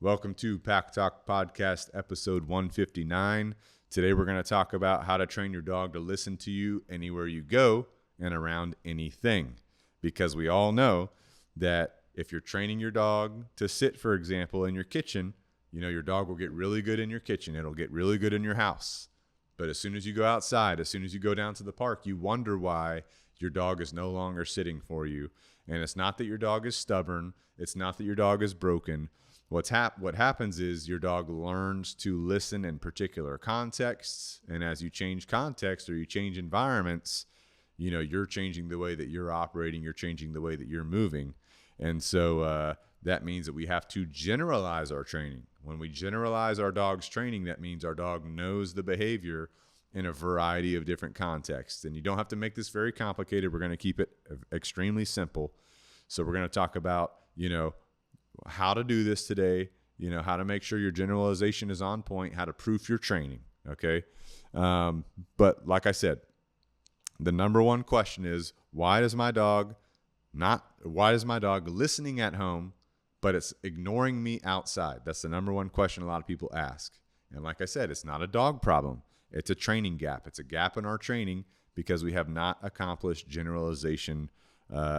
Welcome to Pack Talk Podcast, episode 159. Today we're going to talk about how to train your dog to listen to you anywhere you go and around anything. Because we all know that if you're training your dog to sit, for example, in your kitchen, your dog will get really good in your kitchen. It'll get really good in your house. But as soon as you go outside, as soon as you go down to the park, you wonder why your dog is no longer sitting for you. And it's not that your dog is stubborn. It's not that your dog is broken. What happens is your dog learns to listen in particular contexts, and as you change context or you change environments, you're changing the way that you're operating, you're changing the way that you're moving. And so that means that we have to generalize our training. When we generalize our dog's training, that means our dog knows the behavior in a variety of different contexts. And you don't have to make this very complicated. We're going to keep it extremely simple. So we're going to talk about, how to do this today, how to make sure your generalization is on point, how to proof your training, okay? But like I said, the number one question is, why is my dog listening at home, but it's ignoring me outside? That's the number one question a lot of people ask. And like I said, it's not a dog problem. It's a training gap. It's a gap in our training because we have not accomplished generalization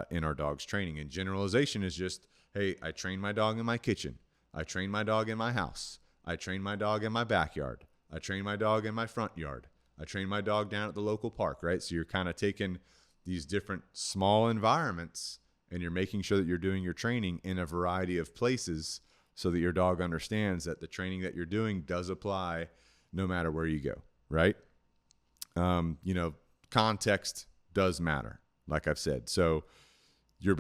in our dog's training. And generalization is just, hey, I train my dog in my kitchen. I train my dog in my house. I train my dog in my backyard. I train my dog in my front yard. I train my dog down at the local park, right? So you're kind of taking these different small environments and you're making sure that you're doing your training in a variety of places so that your dog understands that the training that you're doing does apply no matter where you go, right? Context does matter, like I've said. So your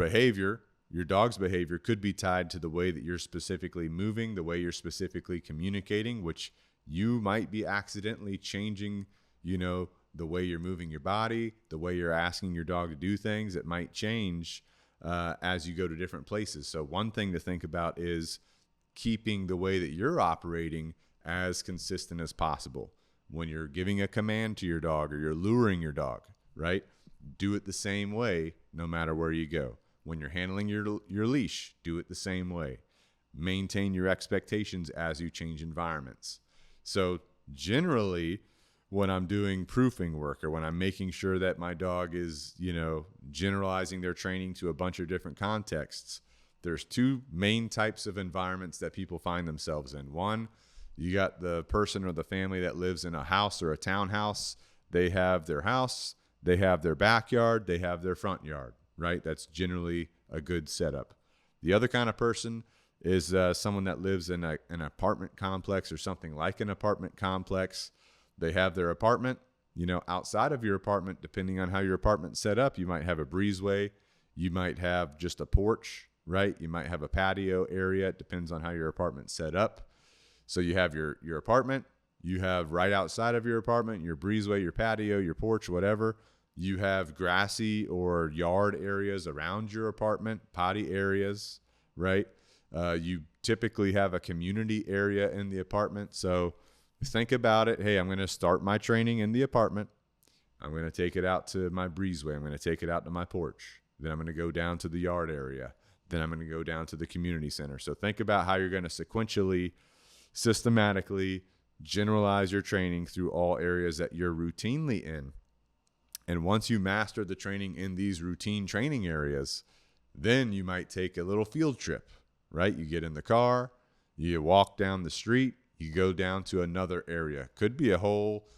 dog's behavior could be tied to the way that you're specifically moving, the way you're specifically communicating, which you might be accidentally changing, the way you're moving your body, the way you're asking your dog to do things. It might change as you go to different places. So one thing to think about is keeping the way that you're operating as consistent as possible. When you're giving a command to your dog or you're luring your dog, right? Do it the same way no matter where you go. When you're handling your leash, do it the same way. Maintain your expectations as you change environments. So generally, when I'm doing proofing work or when I'm making sure that my dog is, generalizing their training to a bunch of different contexts, there's two main types of environments that people find themselves in. One, you got the person or the family that lives in a house or a townhouse. They have their house, they have their backyard, they have their front yard. Right? That's generally a good setup. The other kind of person is someone that lives in an apartment complex or something like an apartment complex. They have their apartment, outside of your apartment, depending on how your apartment's set up, you might have a breezeway. You might have just a porch, right? You might have a patio area. It depends on how your apartment's set up. So you have your apartment. You have right outside of your apartment, your breezeway, your patio, your porch, whatever. You have grassy or yard areas around your apartment, potty areas, right? You typically have a community area in the apartment. So think about it. Hey, I'm going to start my training in the apartment. I'm going to take it out to my breezeway. I'm going to take it out to my porch. Then I'm going to go down to the yard area. Then I'm going to go down to the community center. So think about how you're going to sequentially, systematically generalize your training through all areas that you're routinely in. And once you master the training in these routine training areas, then you might take a little field trip, right? You get in the car, you walk down the street, you go down to another area. Could be a whole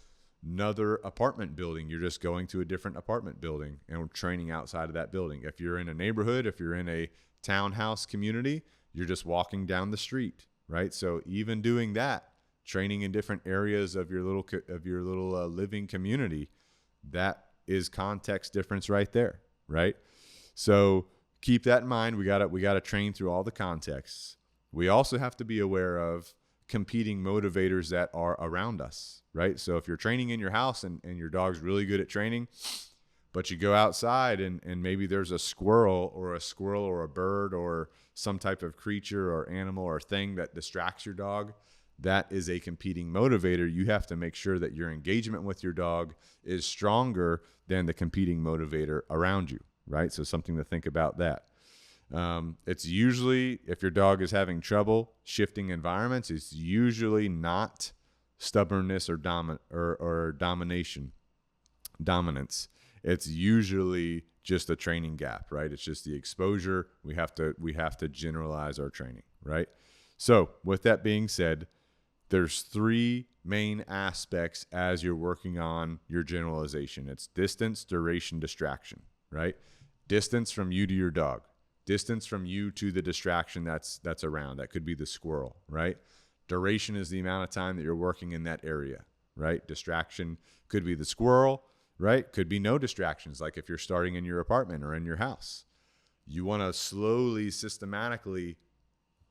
another apartment building. You're just going to a different apartment building and training outside of that building. If you're in a neighborhood, if you're in a townhouse community, you're just walking down the street, right? So even doing that, training in different areas of your little living community, that is context difference right there, right? So keep that in mind. We gotta train through all the contexts. We also have to be aware of competing motivators that are around us, right? So if you're training in your house and your dog's really good at training, but you go outside and maybe there's a squirrel or a bird or some type of creature or animal or thing that distracts your dog, that is a competing motivator. You have to make sure that your engagement with your dog is stronger than the competing motivator around you, right? So something to think about that. It's usually, if your dog is having trouble shifting environments, it's usually not stubbornness or dominance. It's usually just a training gap, right? It's just the exposure. We have to generalize our training, right? So with that being said, there's three main aspects as you're working on your generalization. It's distance, duration, distraction, right? Distance from you to your dog. Distance from you to the distraction that's around. That could be the squirrel, right? Duration is the amount of time that you're working in that area, right? Distraction could be the squirrel, right? Could be no distractions, like if you're starting in your apartment or in your house. You want to slowly, systematically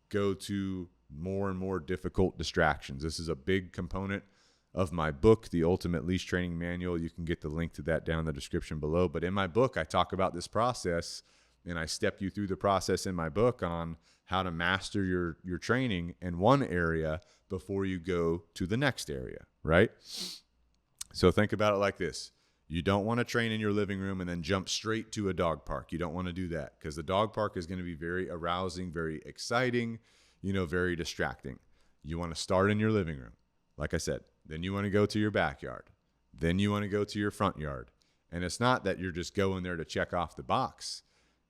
go to more and more difficult distractions. This is a big component of my book, The Ultimate Leash Training Manual. You can get the link to that down in the description below. But in my book, I talk about this process, and I step you through the process in my book on how to master your training in one area before you go to the next area, right? So think about it like this. You don't want to train in your living room and then jump straight to a dog park. You don't want to do that, because the dog park is going to be very arousing, very exciting, very distracting. You want to start in your living room, like I said. Then you want to go to your backyard. Then you want to go to your front yard. And it's not that you're just going there to check off the box.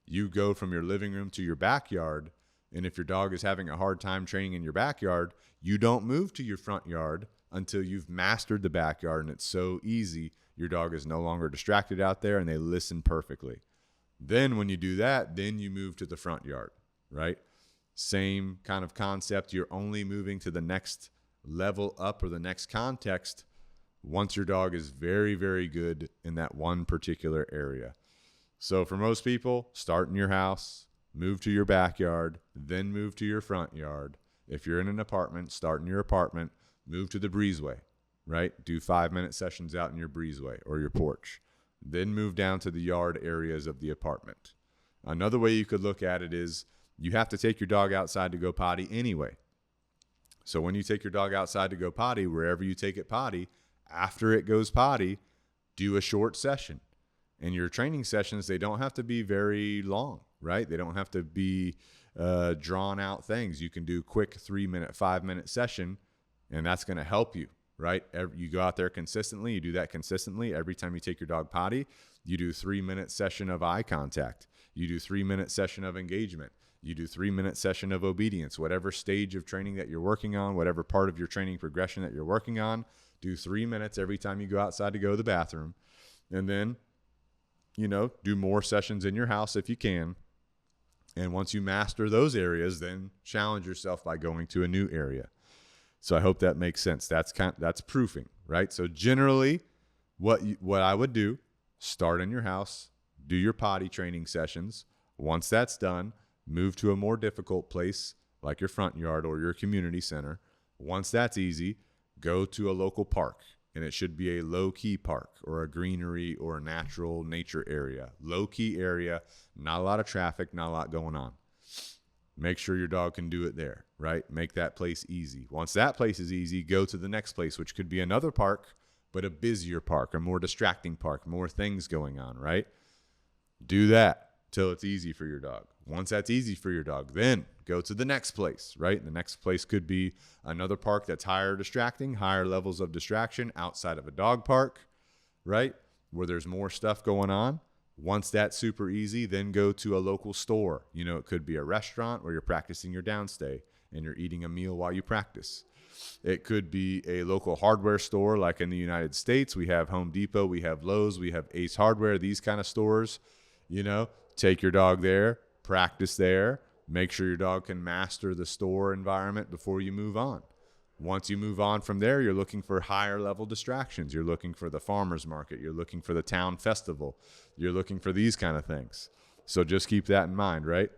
You go from your living room to your backyard, and if your dog is having a hard time training in your backyard, you don't move to your front yard until you've mastered the backyard, and it's so easy. Your dog is no longer distracted out there, and they listen perfectly. Then when you do that, then you move to the front yard, right? Same kind of concept. You're only moving to the next level up or the next context once your dog is very, very good in that one particular area. So for most people, start in your house, move to your backyard, then move to your front yard. If you're in an apartment, start in your apartment, move to the breezeway, right? Do 5-minute sessions out in your breezeway or your porch. Then move down to the yard areas of the apartment. Another way you could look at it is you have to take your dog outside to go potty anyway. So when you take your dog outside to go potty, wherever you take it potty, after it goes potty, do a short session. And your training sessions, they don't have to be very long, right? They don't have to be drawn out things. You can do quick 3-minute, 5-minute session, and that's going to help you, right? You go out there consistently. You do that consistently. Every time you take your dog potty, you do 3-minute session of eye contact. You do 3-minute session of engagement. You do 3-minute session of obedience. Whatever stage of training that you're working on, whatever part of your training progression that you're working on, do 3 minutes every time you go outside to go to the bathroom. And then, do more sessions in your house if you can. And once you master those areas, then challenge yourself by going to a new area. So I hope that makes sense. That's proofing, right? So generally, what I would do, start in your house, do your potty training sessions. Once that's done, move to a more difficult place like your front yard or your community center. Once that's easy, go to a local park. And it should be a low-key park or a greenery or a natural nature area. Low-key area, not a lot of traffic, not a lot going on. Make sure your dog can do it there, right? Make that place easy. Once that place is easy, go to the next place, which could be another park, but a busier park, a more distracting park, more things going on, right? Do that till it's easy for your dog. Once that's easy for your dog, then go to the next place, right? The next place could be another park that's higher levels of distraction outside of a dog park, right? Where there's more stuff going on. Once that's super easy, then go to a local store. It could be a restaurant where you're practicing your downstay and you're eating a meal while you practice. It could be a local hardware store like in the United States. We have Home Depot, we have Lowe's, we have Ace Hardware, these kind of stores. Take your dog there, practice there. Make sure your dog can master the store environment before you move on. Once you move on from there, you're looking for higher level distractions. You're looking for the farmer's market. You're looking for the town festival. You're looking for these kind of things. So just keep that in mind, right?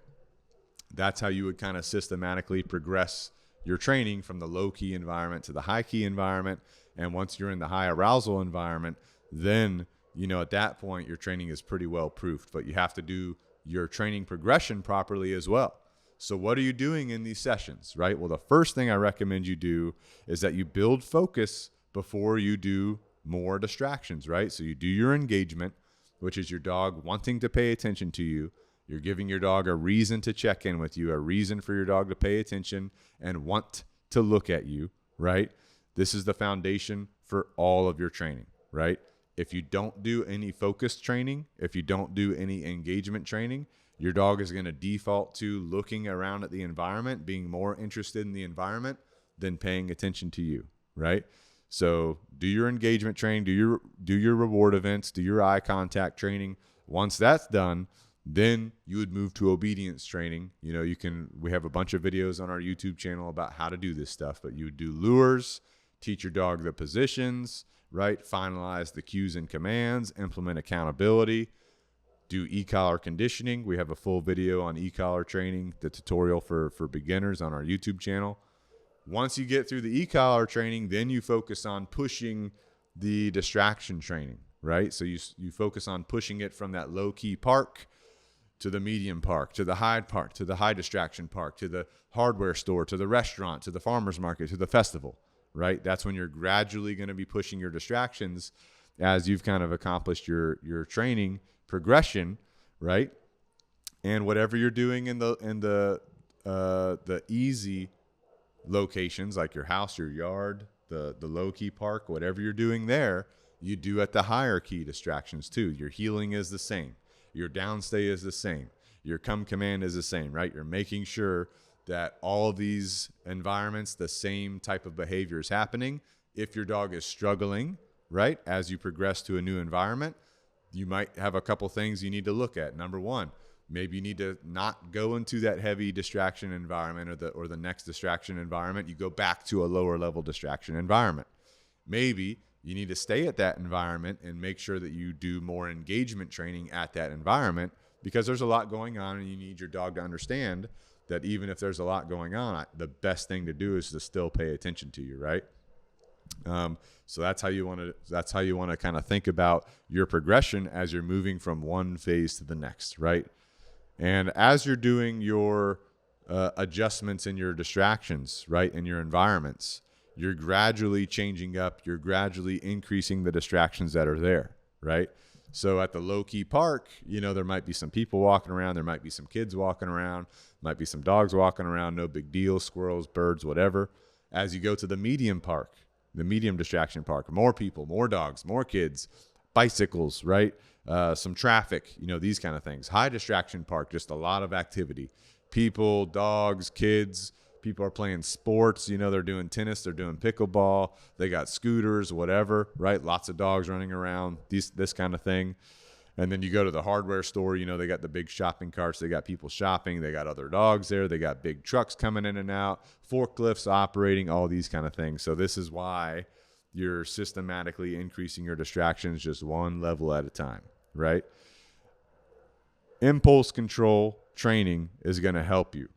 That's how you would kind of systematically progress your training from the low key environment to the high key environment. And once you're in the high arousal environment, then, at that point, your training is pretty well proofed, but you have to do your training progression properly as well. So what are you doing in these sessions, right? Well, the first thing I recommend you do is that you build focus before you do more distractions, right? So you do your engagement, which is your dog wanting to pay attention to you. You're giving your dog a reason to check in with you, a reason for your dog to pay attention and want to look at you, right? This is the foundation for all of your training, right? If you don't do any focused training, if you don't do any engagement training, your dog is going to default to looking around at the environment, being more interested in the environment than paying attention to you, right? So do your engagement training, do your reward events, do your eye contact training. Once that's done, then you would move to obedience training. You know, we have a bunch of videos on our YouTube channel about how to do this stuff, but you would do lures, teach your dog the positions, right? Finalize the cues and commands, implement accountability, do e-collar conditioning. We have a full video on e-collar training, the tutorial for beginners on our YouTube channel. Once you get through the e-collar training, then you focus on pushing the distraction training, right? So you focus on pushing it from that low-key park to the medium park, to the high park, to the high distraction park, to the hardware store, to the restaurant, to the farmer's market, to the festival, right? That's when you're gradually going to be pushing your distractions as you've kind of accomplished your training progression, right? And whatever you're doing in the easy locations, like your house, your yard, the low key park, whatever you're doing there, you do at the higher key distractions too. Your healing is the same. Your downstay is the same. Your come command is the same, right? You're making sure that all of these environments, the same type of behavior is happening. If your dog is struggling, right, as you progress to a new environment, you might have a couple things you need to look at. Number one, maybe you need to not go into that heavy distraction environment or the next distraction environment. You go back to a lower level distraction environment. Maybe you need to stay at that environment and make sure that you do more engagement training at that environment, because there's a lot going on and you need your dog to understand that even if there's a lot going on, the best thing to do is to still pay attention to you, right? So that's how you want to kind of think about your progression as you're moving from one phase to the next, right? And as you're doing your adjustments in your distractions, right, in your environments, you're gradually changing up, you're gradually increasing the distractions that are there, right? So at the low-key park, you know, there might be some people walking around, there might be some kids walking around, might be some dogs walking around, no big deal, squirrels, birds, whatever. As you go to the medium park, the medium distraction park, more people, more dogs, more kids, bicycles, right? Some traffic, you know, these kind of things. High distraction park, just a lot of activity. People, dogs, kids, people are playing sports, you know, they're doing tennis, they're doing pickleball, they got scooters, whatever, right? Lots of dogs running around, this kind of thing. And then you go to the hardware store, you know, they got the big shopping carts, they got people shopping, they got other dogs there, they got big trucks coming in and out, forklifts operating, all these kind of things. So this is why you're systematically increasing your distractions just one level at a time, right? Impulse control training is going to help you,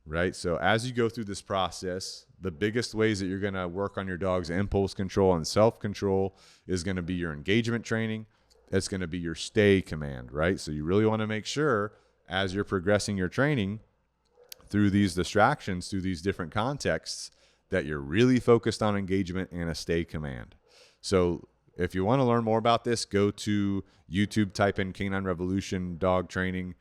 right? So as you go through this process, the biggest ways that you're going to work on your dog's impulse control and self-control is going to be your engagement training. It's going to be your stay command, right? So you really want to make sure as you're progressing your training through these distractions, through these different contexts, that you're really focused on engagement and a stay command. So if you want to learn more about this, go to YouTube, type in Canine Revolution dog training,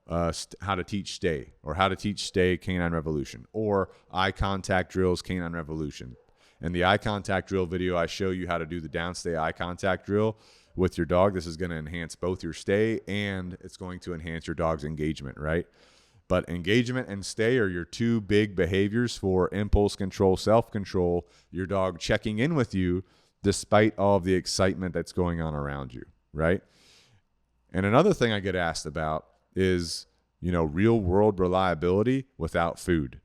how to teach stay, or how to teach stay Canine Revolution, or eye contact drills Canine Revolution. In the eye contact drill video, I show you how to do the downstay eye contact drill with your dog. This is going to enhance both your stay and it's going to enhance your dog's engagement, right? But engagement and stay are your two big behaviors for impulse control, self-control, your dog checking in with you despite all of the excitement that's going on around you, right? And another thing I get asked about is, you know, real world reliability without food.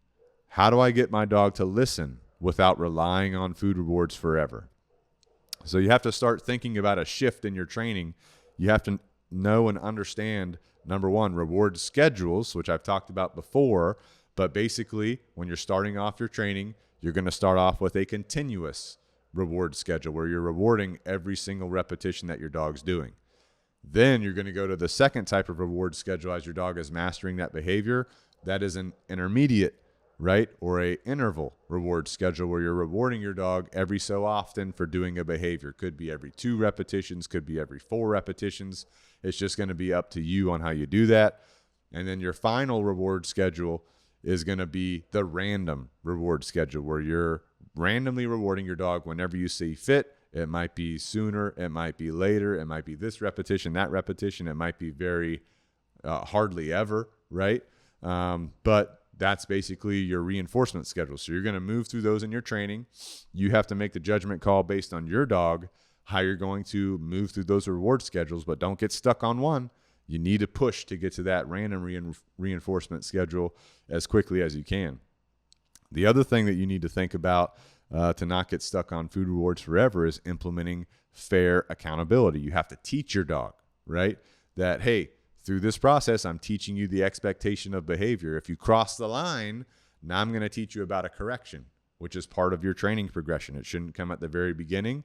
How do I get my dog to listen without relying on food rewards forever? So you have to start thinking about a shift in your training. You have to know and understand, number one, reward schedules, which I've talked about before. But basically, when you're starting off your training, you're going to start off with a continuous reward schedule where you're rewarding every single repetition that your dog's doing. Then you're going to go to the second type of reward schedule as your dog is mastering that behavior. That is an intermediate, right, or a interval reward schedule where you're rewarding your dog every so often for doing a behavior. Could be every 2 repetitions, could be every 4 repetitions. It's just going to be up to you on how you do that. And then your final reward schedule is going to be the random reward schedule, where you're randomly rewarding your dog whenever you see fit. It might be sooner, it might be later, it might be this repetition, that repetition, it might be very hardly ever, right? But that's basically your reinforcement schedule. So you're going to move through those in your training. You have to make the judgment call based on your dog, how you're going to move through those reward schedules, but don't get stuck on one. You need to push to get to that random reinforcement schedule as quickly as you can. The other thing that you need to think about to not get stuck on food rewards forever is implementing fair accountability. You have to teach your dog, right? That, hey, through this process, I'm teaching you the expectation of behavior. If you cross the line, now I'm going to teach you about a correction, which is part of your training progression. It shouldn't come at the very beginning.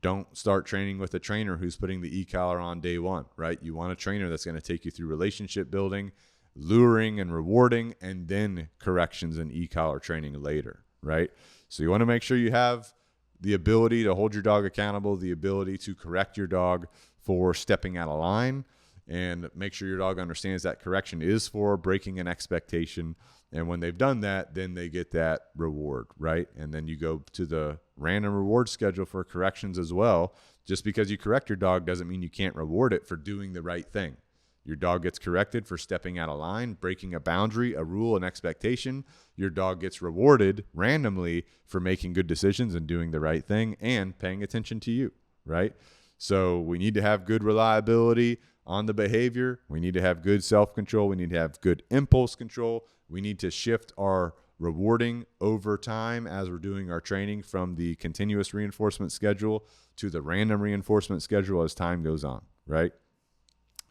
Don't start training with a trainer who's putting the e-collar on day one, right? You want a trainer that's going to take you through relationship building, luring and rewarding, and then corrections and e-collar training later, right? So you want to make sure you have the ability to hold your dog accountable, the ability to correct your dog for stepping out of line, and make sure your dog understands that correction is for breaking an expectation. And when they've done that, then they get that reward, right? And then you go to the random reward schedule for corrections as well. Just because you correct your dog doesn't mean you can't reward it for doing the right thing. Your dog gets corrected for stepping out of line, breaking a boundary, a rule, an expectation. Your dog gets rewarded randomly for making good decisions and doing the right thing and paying attention to you, right? So we need to have good reliability on the behavior. We need to have good self-control. We need to have good impulse control. We need to shift our rewarding over time as we're doing our training from the continuous reinforcement schedule to the random reinforcement schedule as time goes on, right?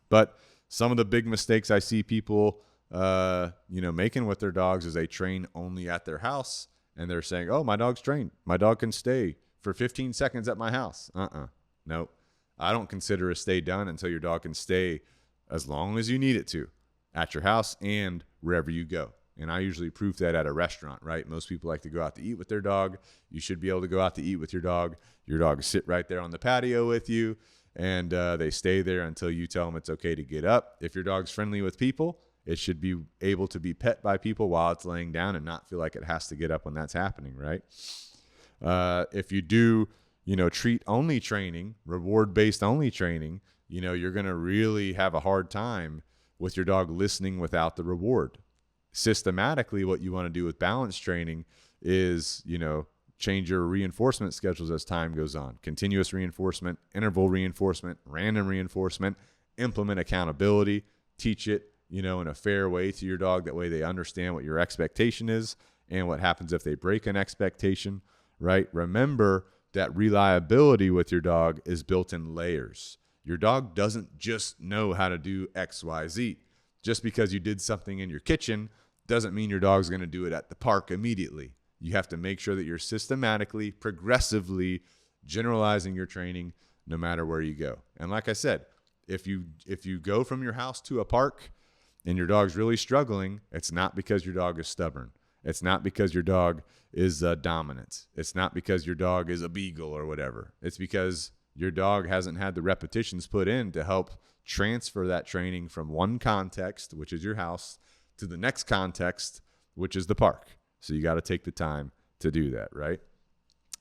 But some of the big mistakes I see people, making with their dogs is they train only at their house, and they're saying, "Oh, my dog's trained. My dog can stay for 15 seconds at my house." Nope. I don't consider a stay done until your dog can stay as long as you need it to at your house and wherever you go. And I usually prove that at a restaurant, right? Most people like to go out to eat with their dog. You should be able to go out to eat with your dog. Your dog sit right there on the patio with you, and they stay there until you tell them it's okay to get up. If your dog's friendly with people, it should be able to be pet by people while it's laying down and not feel like it has to get up when that's happening, right? If you do, treat only training, reward based only training, you're going to really have a hard time with your dog listening without the reward. Systematically, what you want to do with balance training is, change your reinforcement schedules as time goes on. Continuous reinforcement, interval reinforcement, random reinforcement, implement accountability, teach it, in a fair way to your dog. That way they understand what your expectation is and what happens if they break an expectation, right? Remember that reliability with your dog is built in layers. Your dog doesn't just know how to do X, Y, Z. Just because you did something in your kitchen doesn't mean your dog's going to do it at the park immediately. You have to make sure that you're systematically, progressively generalizing your training no matter where you go. And like I said, if you go from your house to a park and your dog's really struggling, it's not because your dog is stubborn. It's not because your dog is dominant. It's not because your dog is a beagle or whatever. It's because your dog hasn't had the repetitions put in to help transfer that training from one context, which is your house, to the next context, which is the park. So you got to take the time to do that, right?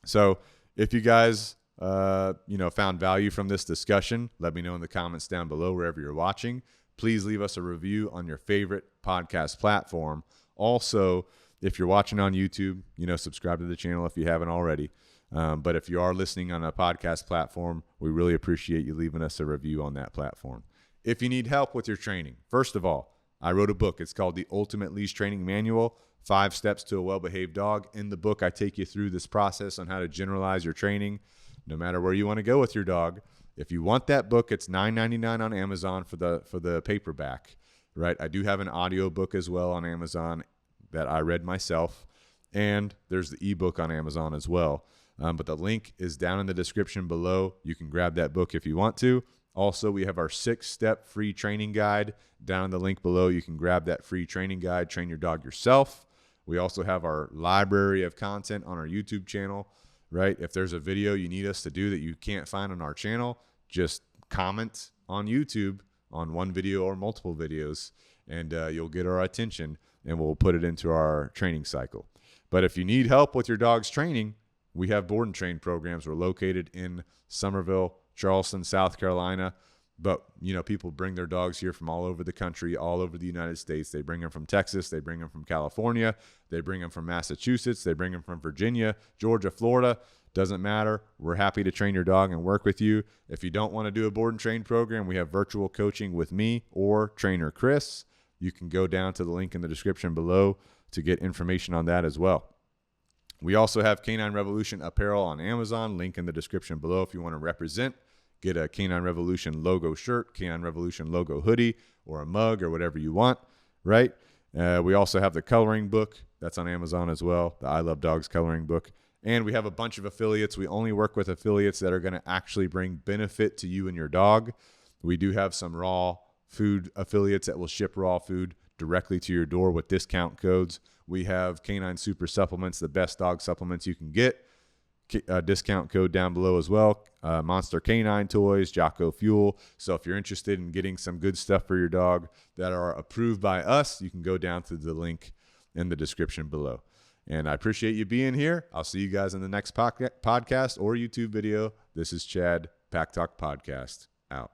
So if you guys, found value from this discussion, let me know in the comments down below wherever you're watching. Please leave us a review on your favorite podcast platform. Also, if you're watching on YouTube, subscribe to the channel if you haven't already. But if you are listening on a podcast platform, we really appreciate you leaving us a review on that platform. If you need help with your training, first of all, I wrote a book. It's called The Ultimate Leash Training Manual, 5 Steps to a Well-Behaved Dog. In the book, I take you through this process on how to generalize your training, no matter where you want to go with your dog. If you want that book, it's $9.99 on Amazon for the paperback, right? I do have an audio book as well on Amazon that I read myself, and there's the ebook on Amazon as well. But the link is down in the description below. You can grab that book if you want to. Also, we have our 6-step free training guide down in the link below. You can grab that free training guide, train your dog yourself. We also have our library of content on our YouTube channel, right? If there's a video you need us to do that you can't find on our channel, just comment on YouTube on one video or multiple videos, and you'll get our attention, and we'll put it into our training cycle. But if you need help with your dog's training, we have board and train programs. We're located in Summerville, Charleston, South Carolina. But, people bring their dogs here from all over the country, all over the United States. They bring them from Texas. They bring them from California. They bring them from Massachusetts. They bring them from Virginia, Georgia, Florida. Doesn't matter. We're happy to train your dog and work with you. If you don't want to do a board and train program, we have virtual coaching with me or trainer Chris. You can go down to the link in the description below to get information on that as well. We also have Canine Revolution apparel on Amazon. Link in the description below if you want to represent. Get a Canine Revolution logo shirt, Canine Revolution logo hoodie, or a mug, or whatever you want, right? We also have the coloring book. That's on Amazon as well, the I Love Dogs coloring book. And we have a bunch of affiliates. We only work with affiliates that are going to actually bring benefit to you and your dog. We do have some raw food affiliates that will ship raw food directly to your door with discount codes. We have Canine Super Supplements, the best dog supplements you can get. Discount code down below as well. Monster Canine Toys, Jocko Fuel. So if you're interested in getting some good stuff for your dog that are approved by us, you can go down to the link in the description below. And I appreciate you being here. I'll see you guys in the next podcast or YouTube video. This is Chad, Pack Talk Podcast, out.